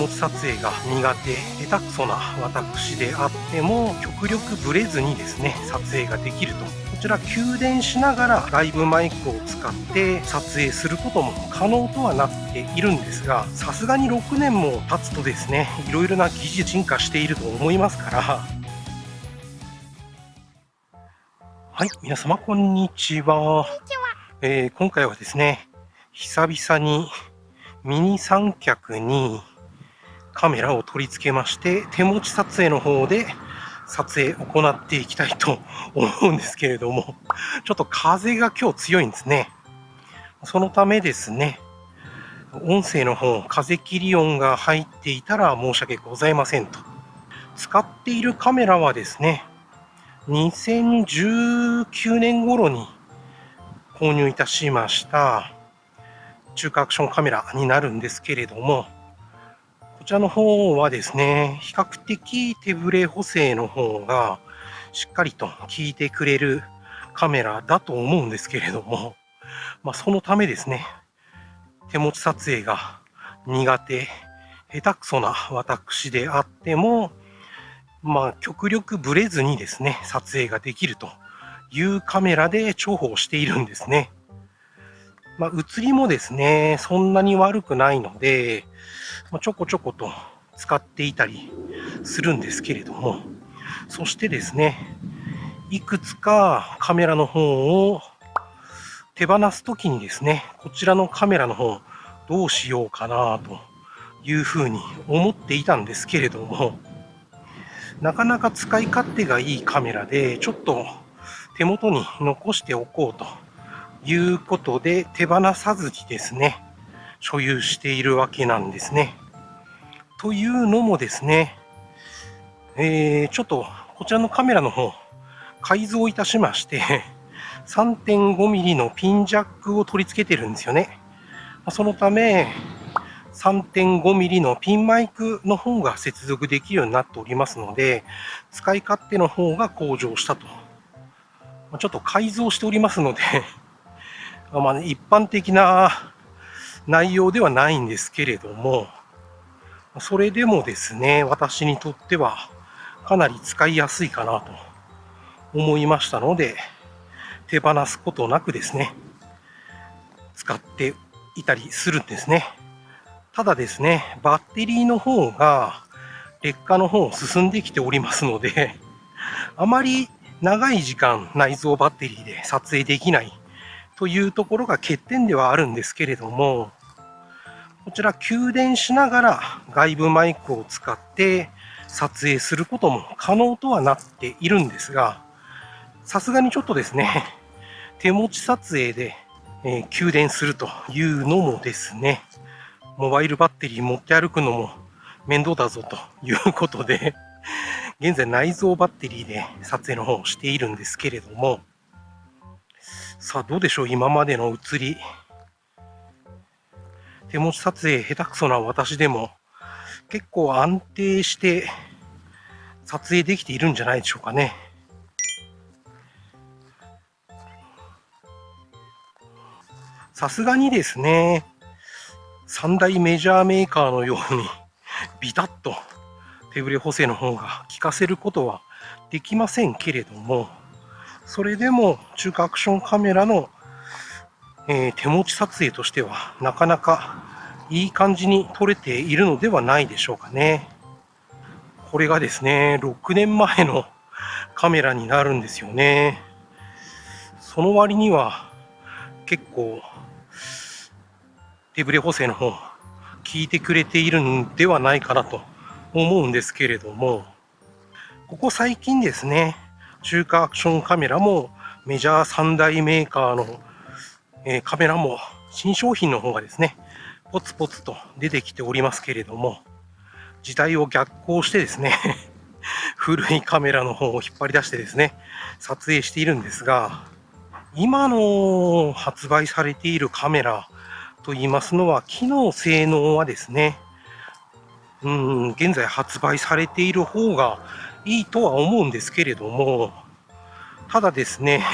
持ち撮影が苦手、下手くそな私であっても極力ブレずにですね撮影ができると。こちら給電しながらライブマイクを使って撮影することも可能とはなっているんですが、さすがに6年も経つとですねいろいろな技術進化していると思いますから。はい、皆様こんにちは。今回はですね久々にミニ三脚にカメラを取り付けまして、手持ち撮影の方で撮影を行っていきたいと思うんですけれども、ちょっと風が今日強いんですね。そのためですね、音声の方、風切り音が入っていたら申し訳ございませんと。使っているカメラはですね、2019年頃に購入いたしました中華アクションカメラになるんですけれども、こちらの方はですね、比較的手ブレ補正の方がしっかりと効いてくれるカメラだと思うんですけれども、そのためですね、手持ち撮影が苦手、下手くそな私であっても、極力ブレずにですね、撮影ができるというカメラで重宝しているんですね。写りもですね、そんなに悪くないので、ちょこちょこと使っていたりするんですけれども、そしてですね、いくつかカメラの方を手放すときにですね、こちらのカメラの方どうしようかなというふうに思っていたんですけれども、なかなか使い勝手がいいカメラで、ちょっと手元に残しておこうということで手放さずにですね、所有しているわけなんですね。というのもですね、ちょっとこちらのカメラの方、改造いたしまして、3.5mm のピンジャックを取り付けてるんですよね。そのため、3.5mm のピンマイクの方が接続できるようになっておりますので、使い勝手の方が向上したと。ちょっと改造しておりますので、一般的な内容ではないんですけれども、それでもですね、私にとってはかなり使いやすいかなと思いましたので、手放すことなくですね、使っていたりするんですね。ただですね、バッテリーの方が劣化の方進んできておりますので、あまり長い時間内蔵バッテリーで撮影できないというところが欠点ではあるんですけれども、こちら給電しながら外部マイクを使って撮影することも可能とはなっているんですが、さすがにちょっとですね、手持ち撮影で、給電するというのもですね、モバイルバッテリー持って歩くのも面倒だぞということで、現在内蔵バッテリーで撮影の方をしているんですけれども、さあどうでしょう、今までの写り。手持ち撮影下手くそな私でも結構安定して撮影できているんじゃないでしょうかね。さすがにですね、三大メジャーメーカーのようにビタッと手ブレ補正の方が効かせることはできませんけれども、それでも中華アクションカメラの、手持ち撮影としてはなかなかいい感じに撮れているのではないでしょうかね。これがですね、6年前のカメラになるんですよね。その割には結構手ブレ補正の方効いてくれているんではないかなと思うんですけれども、ここ最近ですね、中華アクションカメラもメジャー3大メーカーの、カメラも新商品の方がですね、ポツポツと出てきておりますけれども、時代を逆行してですね、古いカメラの方を引っ張り出してですね、撮影しているんですが、今の発売されているカメラといいますのは、機能性能はですね、現在発売されている方がいいとは思うんですけれども、ただですね、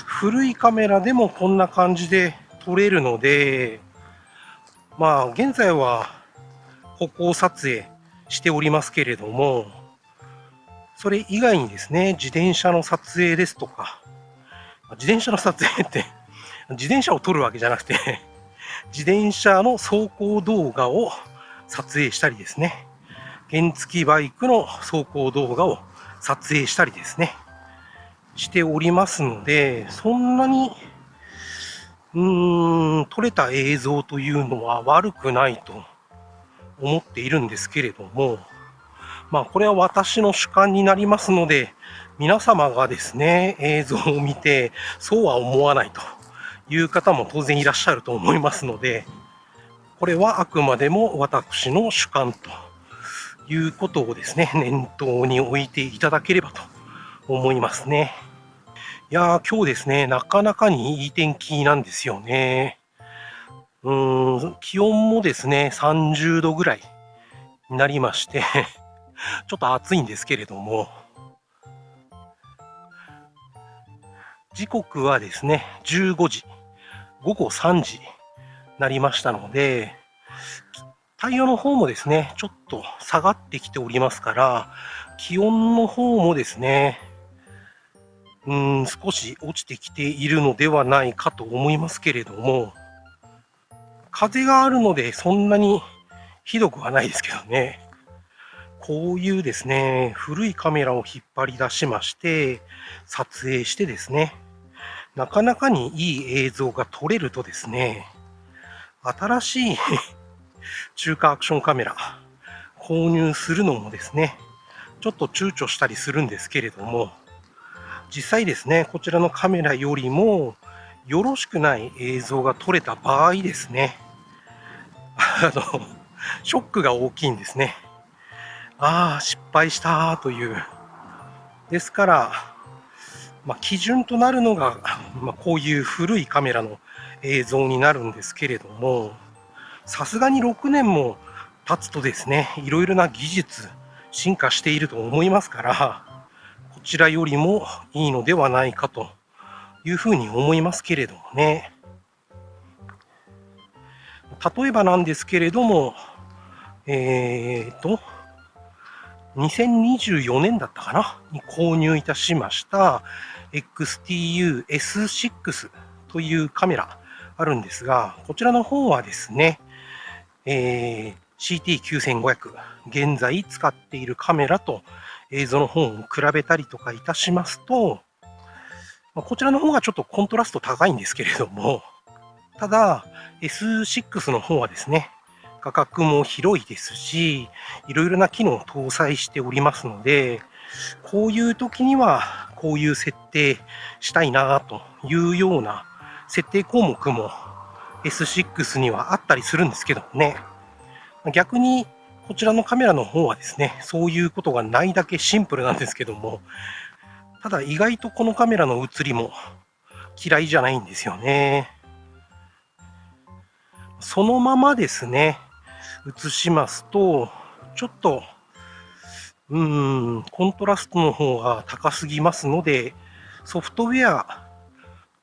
古いカメラでもこんな感じで撮れるので、現在は歩行撮影しておりますけれども、それ以外にですね、自転車の撮影ですとか、自転車の撮影って自転車を撮るわけじゃなくて自転車の走行動画を撮影したりですね、原付バイクの走行動画を撮影したりですね、しておりますので、そんなに撮れた映像というのは悪くないと思っているんですけれども、これは私の主観になりますので、皆様がですね、映像を見て、そうは思わないという方も当然いらっしゃると思いますので、これはあくまでも私の主観ということをですね、念頭に置いていただければと思いますね。いやー、今日ですね、なかなかにいい天気なんですよね。気温もですね、30度ぐらいになりまして、ちょっと暑いんですけれども、時刻はですね、15時、午後3時になりましたので、太陽の方もですね、ちょっと下がってきておりますから、気温の方もですね、少し落ちてきているのではないかと思いますけれども、風があるのでそんなにひどくはないですけどね。こういうですね、古いカメラを引っ張り出しまして、撮影してですね、なかなかにいい映像が撮れるとですね、新しい中華アクションカメラ購入するのもですね、ちょっと躊躇したりするんですけれども、実際ですね、こちらのカメラよりもよろしくない映像が撮れた場合ですね、ショックが大きいんですね。ああ、失敗したという。ですから、基準となるのが、こういう古いカメラの映像になるんですけれども、さすがに6年も経つとですね、いろいろな技術、進化していると思いますから、こちらよりもいいのではないかというふうに思いますけれどもね。例えばなんですけれども、2024年だったかなに購入いたしました XTU-S6 というカメラあるんですが、こちらの方はですね、CT9500、現在使っているカメラと映像の方を比べたりとかいたしますと、こちらの方がちょっとコントラスト高いんですけれども、ただ S6 の方はですね、価格も広いですし、いろいろな機能を搭載しておりますので、こういう時にはこういう設定したいなというような設定項目も S6 にはあったりするんですけどね。逆にこちらのカメラの方はですね、そういうことがないだけシンプルなんですけども、ただ意外とこのカメラの写りも嫌いじゃないんですよね。そのままですね、映しますと、ちょっと、コントラストの方が高すぎますので、ソフトウェア、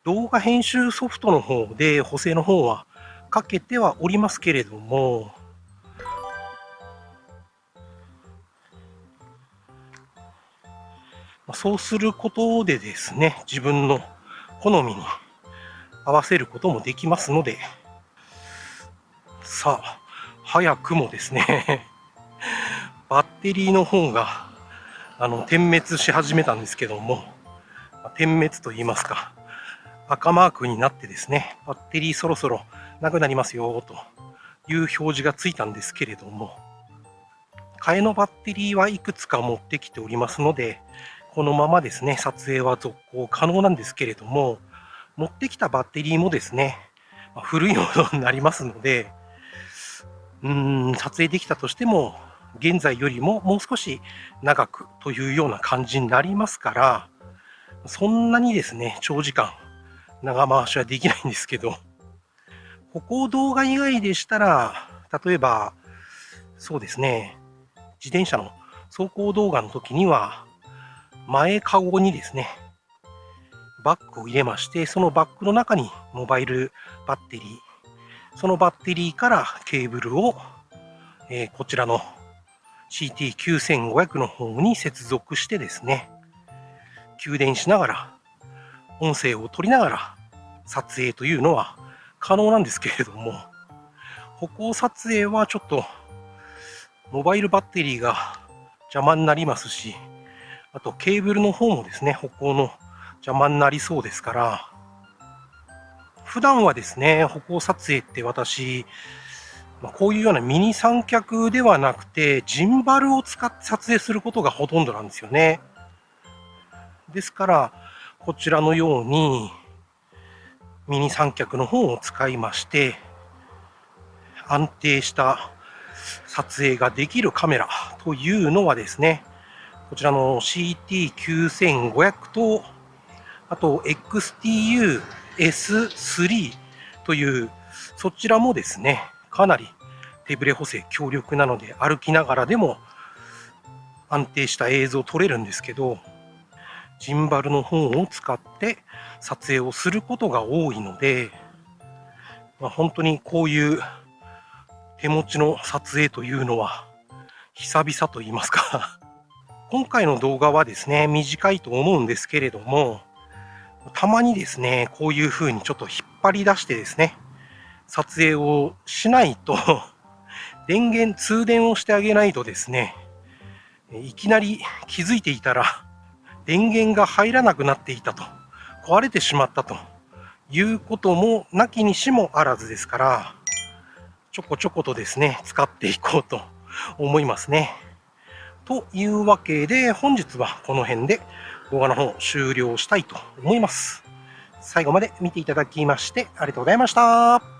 動画編集ソフトの方で補正の方はかけてはおりますけれども、そうすることでですね、自分の好みに合わせることもできますので、さあ、早くもですね、バッテリーの方が点滅し始めたんですけども、点滅と言いますか、赤マークになってですね、バッテリーそろそろなくなりますよという表示がついたんですけれども、替えのバッテリーはいくつか持ってきておりますので、このままですね、撮影は続行可能なんですけれども、持ってきたバッテリーもですね、古いものになりますので、撮影できたとしても、現在よりももう少し長くというような感じになりますから、そんなにですね、長時間長回しはできないんですけど、歩行動画以外でしたら、例えば、そうですね、自転車の走行動画の時には、前かごにですね、バッグを入れまして、そのバッグの中にモバイルバッテリー、そのバッテリーからケーブルをこちらの CT9500 の方に接続してですね、給電しながら、音声を取りながら撮影というのは可能なんですけれども、歩行撮影はちょっとモバイルバッテリーが邪魔になりますし、あとケーブルの方もですね、歩行の邪魔になりそうですから、普段はですね、歩行撮影って私、こういうようなミニ三脚ではなくて、ジンバルを使って撮影することがほとんどなんですよね。ですから、こちらのように、ミニ三脚の方を使いまして、安定した撮影ができるカメラというのはですね、こちらの CT9500 と、あと XTU-S3 という、そちらもですね、かなり手ブレ補正強力なので、歩きながらでも安定した映像を撮れるんですけど、ジンバルの方を使って撮影をすることが多いので、本当にこういう手持ちの撮影というのは久々と言いますか今回の動画はですね、短いと思うんですけれども、たまにですね、こういう風にちょっと引っ張り出してですね、撮影をしないと通電をしてあげないとですね、いきなり気づいていたら、電源が入らなくなっていたと、壊れてしまったということもなきにしもあらずですから、ちょこちょことですね、使っていこうと思いますね。というわけで、本日はこの辺で動画の方終了したいと思います。最後まで見ていただきましてありがとうございました。